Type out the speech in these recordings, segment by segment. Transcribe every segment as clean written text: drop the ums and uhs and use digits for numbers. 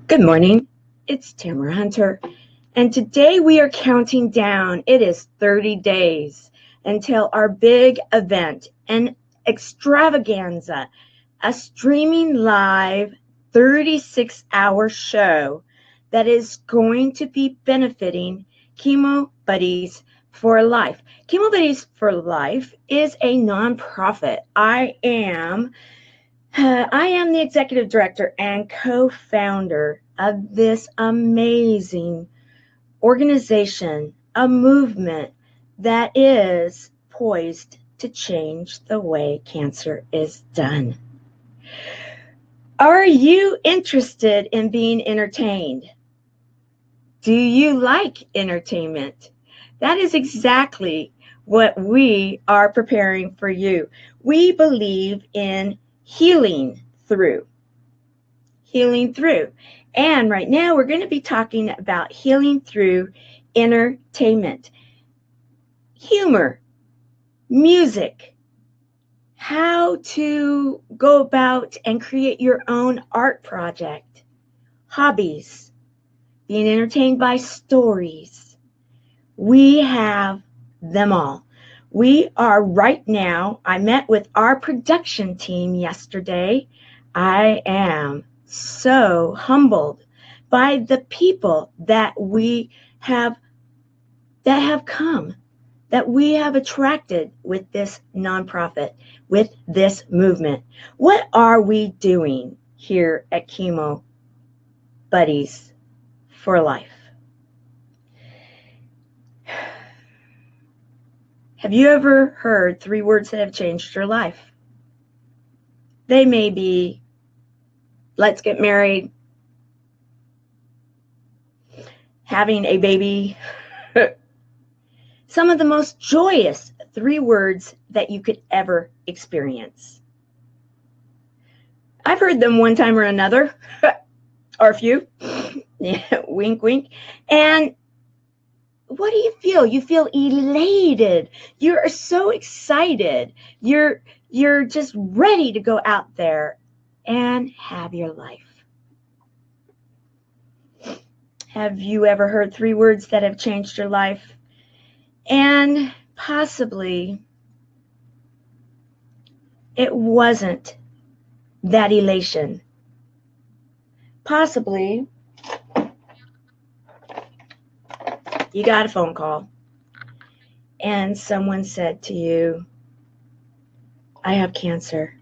Good morning, it's Tamara Hunter, and today we are counting down. It is 30 days until our big event, an extravaganza, a streaming live 36-hour show that is going to be benefiting Chemo Buddies for Life. Chemo Buddies for Life is a nonprofit. I am the executive director and co-founder of this amazing organization, a movement that is poised to change the way cancer is done. Are you interested in being entertained? Do you like entertainment? That is exactly what we are preparing for you. We believe in healing through. And right now we're going to be talking about healing through entertainment, humor, music, how to go about and create your own art project, hobbies, being entertained by stories. We have them all. We are right now, I met with our production team yesterday. I am so humbled by the people that we have come, that we have attracted with this nonprofit, with this movement. What are we doing here at Chemo Buddies for Life? Have you ever heard 3 words that have changed your life? They may be, let's get married, having a baby, some of the most joyous 3 words that you could ever experience. I've heard them one time or another, or a few, yeah, wink, wink, and what do you feel? You feel elated. You're so excited. You're just ready to go out there and have your life. Have you ever heard 3 words that have changed your life? And possibly it wasn't that elation. Possibly you got a phone call and someone said to you, I have cancer.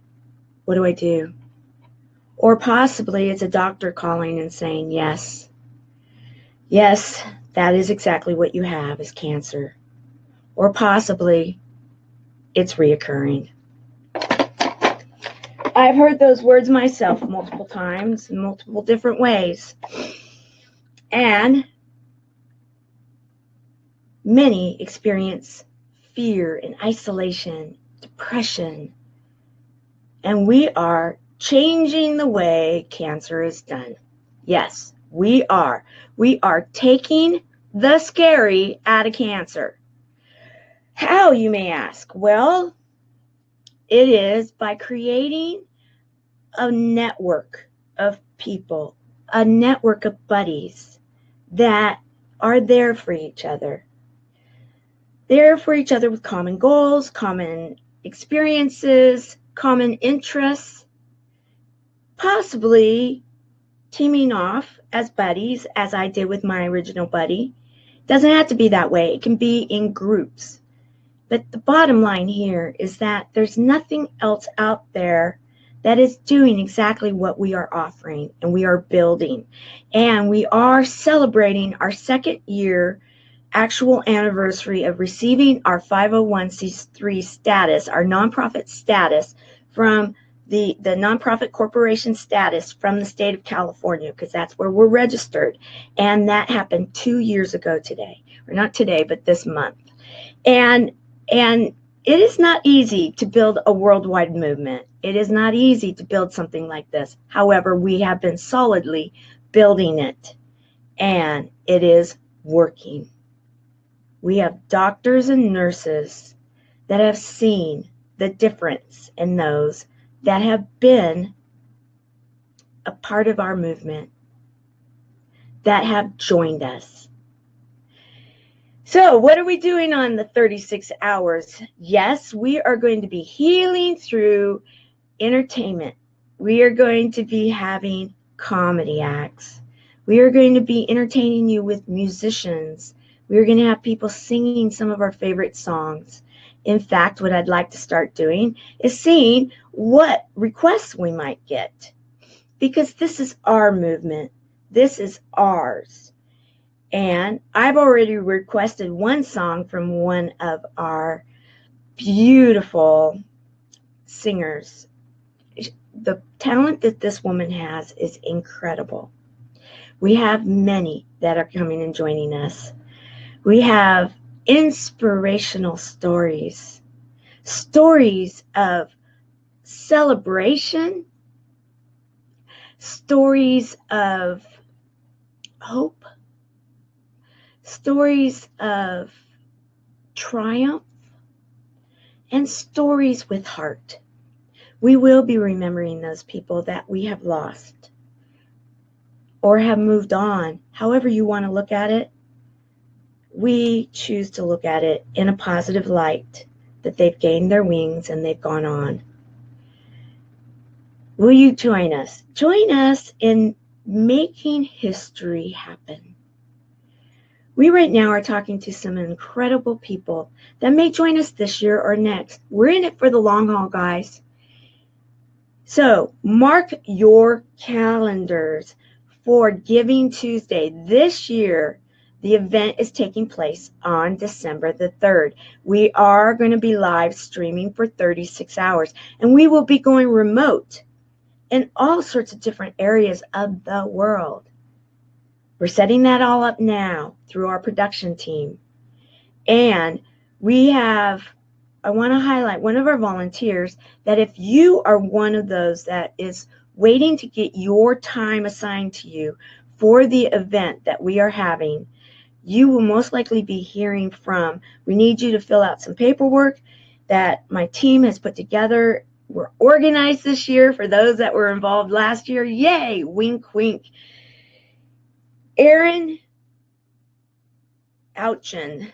What do I do? Or possibly it's a doctor calling and saying, yes, that is exactly what you have, is cancer. Or possibly it's reoccurring. I've heard those words myself multiple times in multiple different ways. And many experience fear and isolation, depression. And we are changing the way cancer is done. Yes, we are. We are taking the scary out of cancer. How, you may ask? Well, it is by creating a network of people, a network of buddies that are there for each other. There for each other with common goals, common experiences, common interests, possibly teaming off as buddies, as I did with my original buddy. Doesn't have to be that way. It can be in groups. But the bottom line here is that there's nothing else out there that is doing exactly what we are offering and we are building. And we are celebrating our 2nd year actual anniversary of receiving our 501c3 status, our nonprofit status from the nonprofit corporation status from the state of California, because that's where we're registered. And that happened 2 years ago today, or not today, but this month. And it is not easy to build a worldwide movement. It is not easy to build something like this. However, we have been solidly building it, and it is working. We have doctors and nurses that have seen the difference in those that have been a part of our movement. that have joined us. So what are we doing on the 36 hours? Yes, we are going to be healing through entertainment. We are going to be having comedy acts. We are going to be entertaining you with musicians. We are going to have people singing some of our favorite songs. In fact, what I'd like to start doing is seeing what requests we might get, because this is our movement. This is ours. And I've already requested one song from one of our beautiful singers. The talent that this woman has is incredible. We have many that are coming and joining us. We have inspirational stories, stories of celebration, stories of hope, stories of triumph, and stories with heart. We will be remembering those people that we have lost or have moved on. However you want to look at it, we choose to look at it in a positive light, that they've gained their wings and they've gone on. Will you join us? Join us in making history happen. We right now are talking to some incredible people that may join us this year or next. We're in it for the long haul, guys. So mark your calendars for Giving Tuesday. This year, the event is taking place on December the 3rd. We are going to be live streaming for 36 hours, and we will be going remote in all sorts of different areas of the world. We're setting that all up now through our production team. And we have, I want to highlight one of our volunteers, that if you are one of those that is waiting to get your time assigned to you for the event that we are having, you will most likely be hearing from. We need you to fill out some paperwork that my team has put together. We're organized this year for those that were involved last year. Yay, wink, wink. Erin Houchin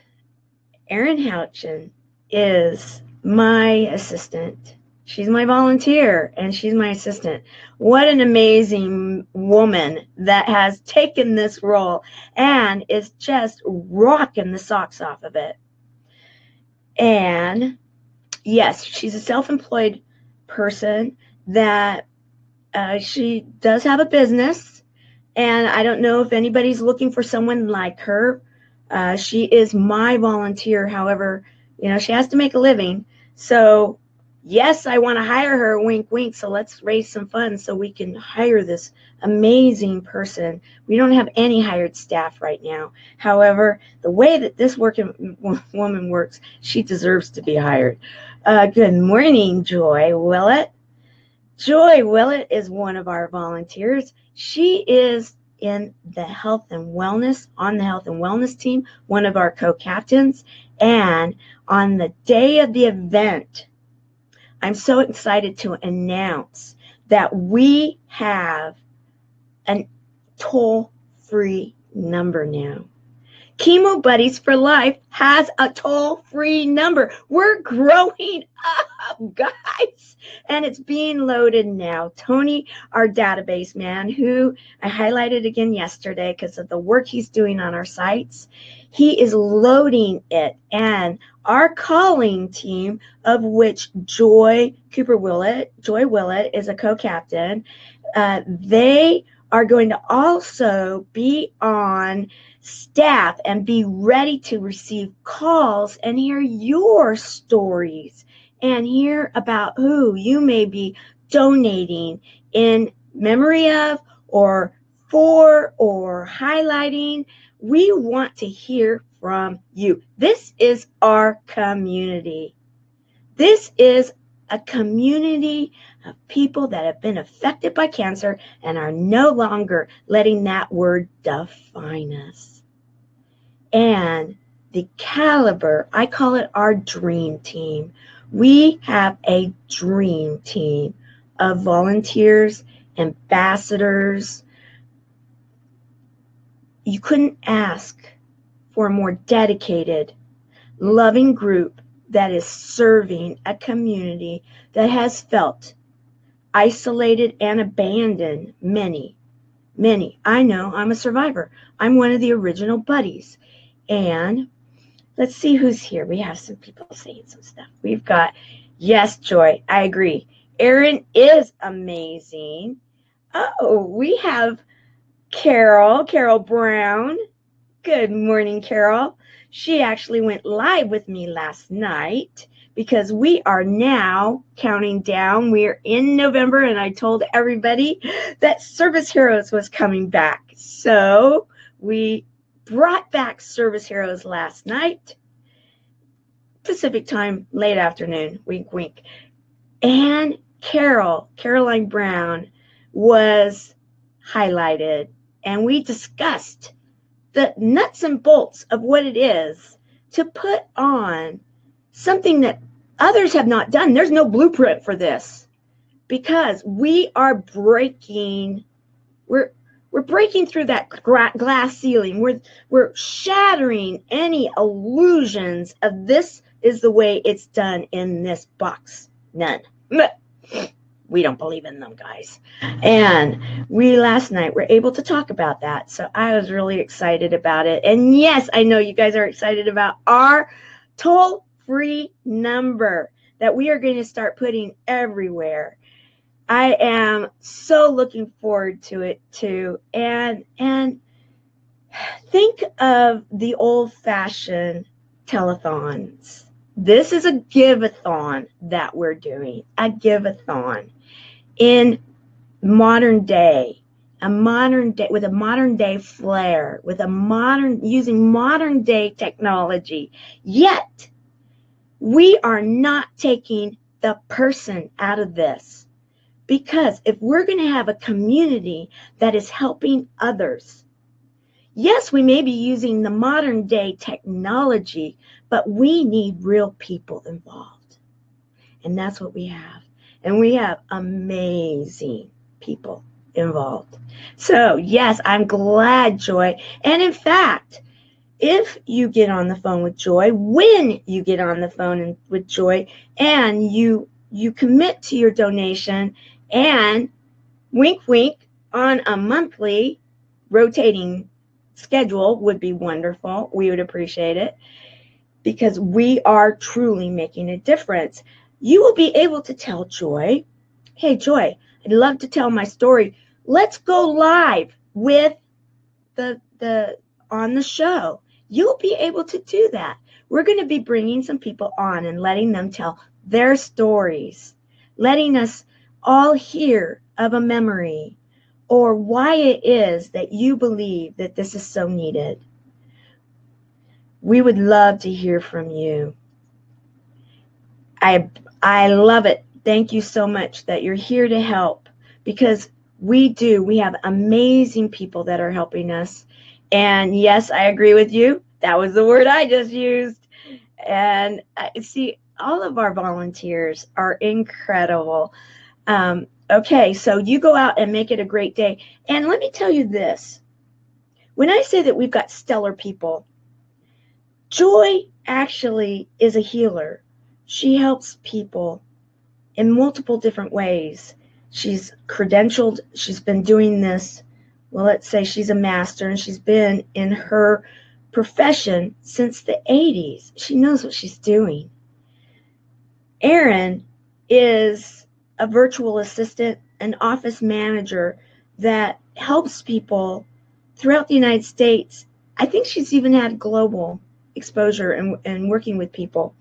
is my assistant. She's my volunteer, and she's my assistant. What an amazing woman that has taken this role and is just rocking the socks off of it. And yes, she's a self-employed person that she does have a business, and I don't know if anybody's looking for someone like her. She is my volunteer. However, she has to make a living. So yes, I want to hire her, wink, wink. So let's raise some funds so we can hire this amazing person. We don't have any hired staff right now. However, the way that this woman works, she deserves to be hired. Good morning, Joy Willett. Joy Willett is one of our volunteers. She is in the health and wellness, on the health and wellness team, one of our co-captains. And on the day of the event, I'm so excited to announce that we have a toll-free number now. Chemo Buddies for Life has a toll-free number. We're growing up, guys, and it's being loaded now. Tony, our database man, who I highlighted again yesterday because of the work he's doing on our sites, he is loading it, and our calling team, of which Joy Willett is a co-captain, they are going to also be on staff and be ready to receive calls and hear your stories and hear about who you may be donating in memory of or for or highlighting. We want to hear from you. This is our community. This is a community of people that have been affected by cancer and are no longer letting that word define us. And the caliber, I call it our dream team. We have a dream team of volunteers, ambassadors, you couldn't ask for a more dedicated, loving group that is serving a community that has felt isolated and abandoned. Many. I know, I'm a survivor. I'm one of the original buddies. And let's see who's here. We have some people saying some stuff. We've got, yes, Joy, I agree. Erin is amazing. Oh, we have Carol Brown. Good morning, Carol. She actually went live with me last night because we are now counting down. We're in November, and I told everybody that Service Heroes was coming back. So we brought back Service Heroes last night, Pacific time, late afternoon, wink, wink. And Caroline Brown, was highlighted, and we discussed the nuts and bolts of what it is to put on something that others have not done. There's no blueprint for this because we are breaking, we're breaking through that glass ceiling. We're shattering any illusions of this is the way it's done in this box. None. We don't believe in them, guys. And we last night were able to talk about that. So I was really excited about it. And yes, I know you guys are excited about our toll-free number that we are going to start putting everywhere. I am so looking forward to it too. And think of the old-fashioned telethons. This is a give-a-thon that we're doing, a give-a-thon in modern day, with a modern day flair, with using modern day technology. Yet, we are not taking the person out of this, because if we're going to have a community that is helping others, yes, we may be using the modern day technology, but we need real people involved. And that's what we have. And we have amazing people involved. So, yes, I'm glad, Joy. And in fact, if you get on the phone with Joy, when you get on the phone with Joy, and you commit to your donation, and wink, wink, on a monthly rotating schedule would be wonderful. We would appreciate it, because we are truly making a difference. You will be able to tell Joy, hey, Joy, I'd love to tell my story. Let's go live with on the show. You'll be able to do that. We're going to be bringing some people on and letting them tell their stories, letting us all hear of a memory or why it is that you believe that this is so needed. We would love to hear from you. I love it. Thank you so much that you're here to help, because we have amazing people that are helping us. And yes, I agree with you. That was the word I just used. And see, all of our volunteers are incredible. Okay, so you go out and make it a great day. And let me tell you this. When I say that we've got stellar people, Joy actually is a healer. She helps people in multiple different ways. She's credentialed. She's been doing this. Well, let's say she's a master, and she's been in her profession since the 80s. She knows what she's doing. Erin is a virtual assistant, an office manager that helps people throughout the United States. I think she's even had global exposure and working with people.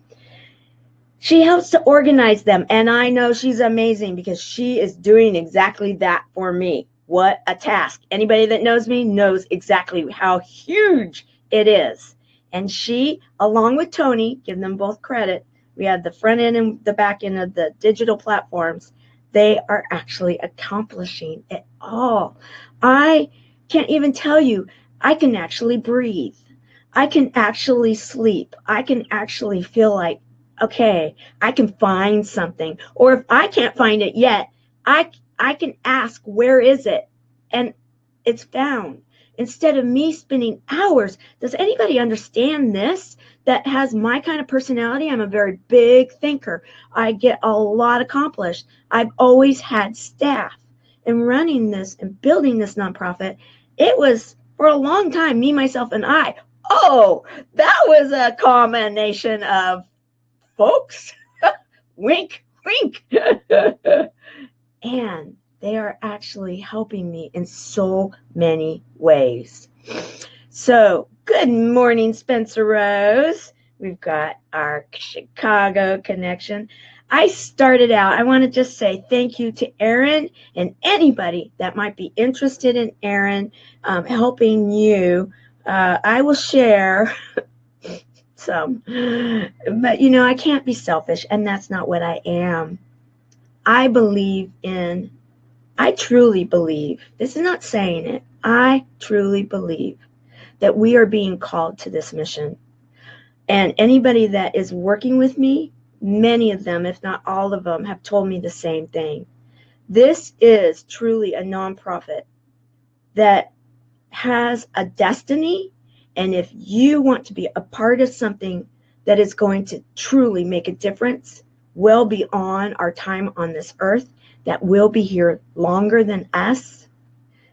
She helps to organize them, and I know she's amazing because she is doing exactly that for me. What a task. Anybody that knows me knows exactly how huge it is. And she, along with Tony, give them both credit, we have the front end and the back end of the digital platforms. They are actually accomplishing it all. I can't even tell you, I can actually breathe. I can actually sleep. I can actually feel like, okay, I can find something. Or if I can't find it yet, I can ask, where is it? And it's found. instead of me spending hours. Does anybody understand this? That has my kind of personality. I'm a very big thinker. I get a lot accomplished. I've always had staff. And running this and building this nonprofit, it was for a long time, me, myself, and I. Oh, that was a combination of folks. Wink, wink. And they are actually helping me in so many ways. So, good morning, Spencer Rose. We've got our Chicago connection. I started out, I want to just say thank you to Aaron and anybody that might be interested in Aaron helping you. I will share some, but I can't be selfish, and that's not what I am. I truly believe, this is not saying it, I truly believe that we are being called to this mission. And anybody that is working with me, many of them, if not all of them, have told me the same thing. This is truly a nonprofit that has a destiny. And if you want to be a part of something that is going to truly make a difference well beyond our time on this earth, that will be here longer than us,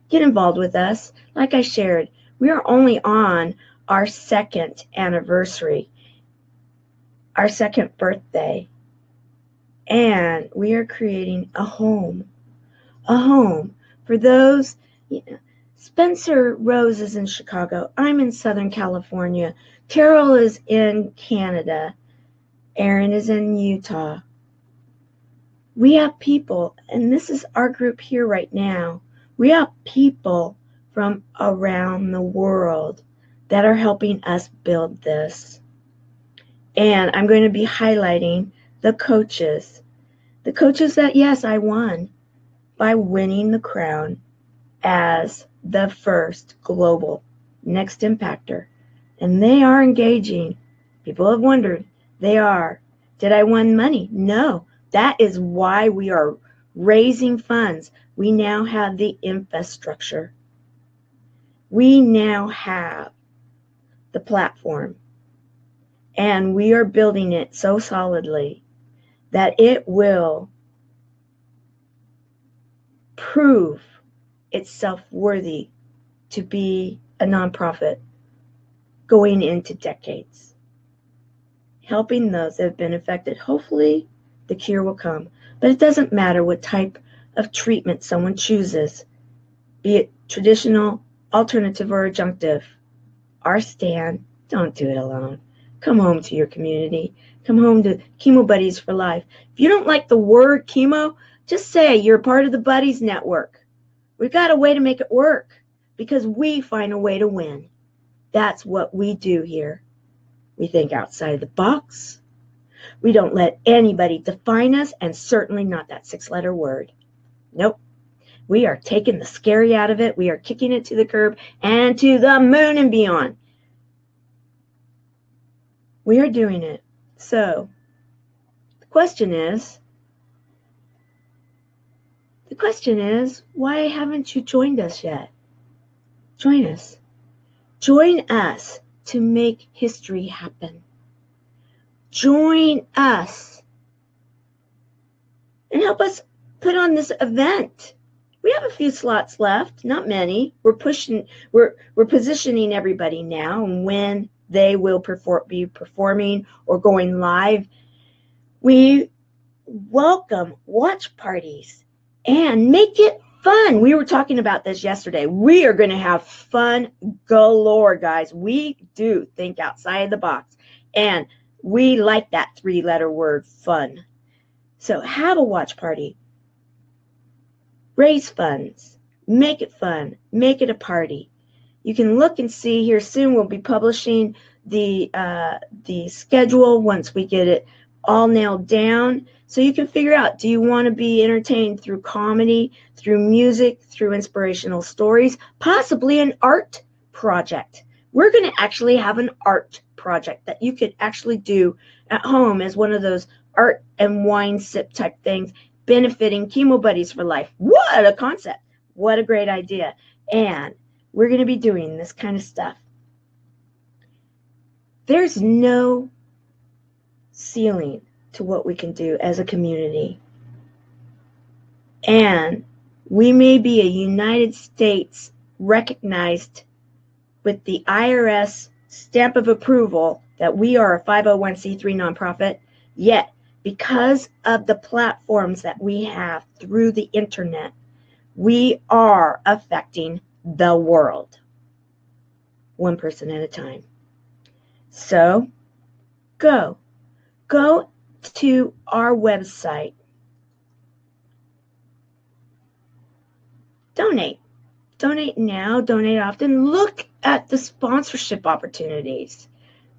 get involved with us. Like I shared, we are only on our second anniversary, our second birthday, and we are creating a home for those. Spencer Rose is in Chicago. I'm in Southern California. Carol is in Canada. Aaron is in Utah. We have people, and this is our group here right now. We have people from around the world that are helping us build this. And I'm going to be highlighting the coaches. The coaches that, yes, I won by winning the crown as the first global next impactor. And they are engaging. People have wondered. They are. Did I win money? No. That is why we are raising funds. We now have the infrastructure. We now have the platform. And we are building it so solidly that it will prove itself worthy to be a nonprofit going into decades, helping those that have been affected. Hopefully the cure will come, but it doesn't matter what type of treatment someone chooses, be it traditional, alternative, or adjunctive. Our stand, don't do it alone. Come home to your community. Come home to Chemo Buddies for life. If you don't like the word chemo, just say you're part of the Buddies Network. We've got a way to make it work because we find a way to win. That's what we do here. We think outside of the box. We don't let anybody define us, and certainly not that 6-letter word. Nope. We are taking the scary out of it. We are kicking it to the curb and to the moon and beyond. We are doing it. So the question is, why haven't you joined us yet? Join us. Join us to make history happen. Join us and help us put on this event. We have a few slots left, not many. We're positioning everybody now and when they will be performing or going live. We welcome watch parties and make it fun. We were talking about this yesterday. We are going to have fun galore, guys. We do think outside of the box, and we like that 3-letter word, fun. So have a watch party. Raise funds. Make it fun. Make it a party. You can look and see here soon. We'll be publishing the schedule once we get it all nailed down. So you can figure out, do you want to be entertained through comedy, through music, through inspirational stories, possibly an art project. We're going to actually have an art project that you could actually do at home as one of those art and wine sip type things, benefiting Chemo Buddies for life. What a concept. What a great idea. And we're going to be doing this kind of stuff. There's no ceiling to what we can do as a community. And we may be a United States recognized with the IRS stamp of approval that we are a 501c3 nonprofit, yet because of the platforms that we have through the internet, we are affecting the world, one person at a time. So go to our website. Donate now, donate often. Look at the sponsorship opportunities.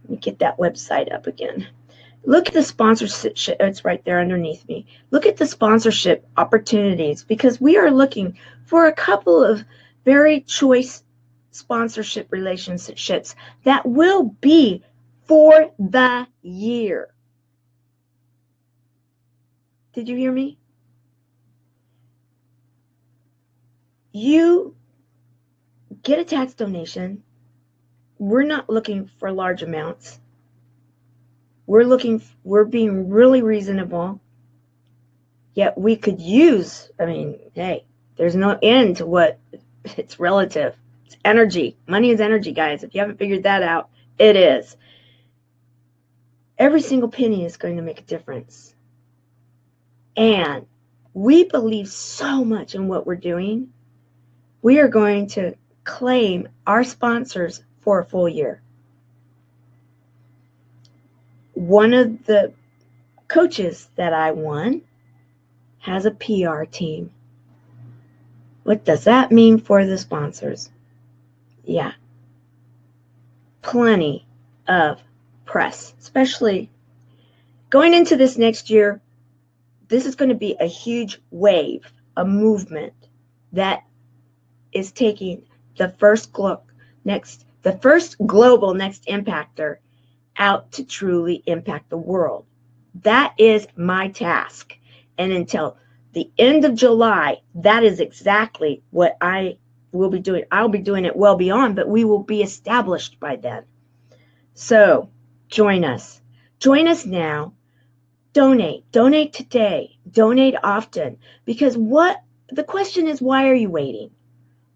Let me get that website up again. Look at the sponsorship, it's right there underneath me. Look at the sponsorship opportunities, because we are looking for a couple of very choice sponsorship relationships that will be for the year. Did you hear me? You get a tax donation. We're not looking for large amounts. We're being really reasonable. Yet we could use, hey, there's no end to what, it's relative. It's energy. Money is energy, guys. If you haven't figured that out, it is. Every single penny is going to make a difference. And we believe so much in what we're doing. We are going to claim our sponsors for a full year. One of the coaches that I won has a PR team. What does that mean for the sponsors? Yeah, plenty of press, especially going into this next year. This is going to be a huge wave, a movement that is taking the first global next impactor out to truly impact the world. That is my task. And until the end of July, that is exactly what I will be doing. I'll be doing it well beyond, but we will be established by then. So join us. Join us now. Donate today, donate often, because the question is, why are you waiting?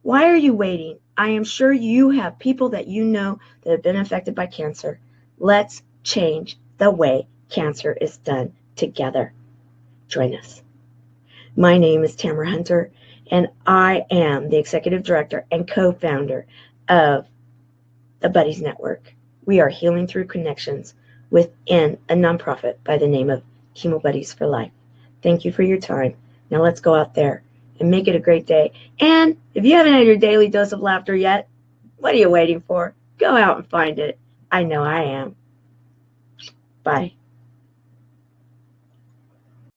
Why are you waiting? I am sure you have people that you know that have been affected by cancer. Let's change the way cancer is done together. Join us. My name is Tamara Hunter, and I am the executive director and co-founder of the Buddies Network. We are healing through connections within a nonprofit by the name of Chemo Buddies for Life. Thank you for your time. Now let's go out there and make it a great day. And if you haven't had your daily dose of laughter yet, what are you waiting for? Go out and find it. I know I am. Bye.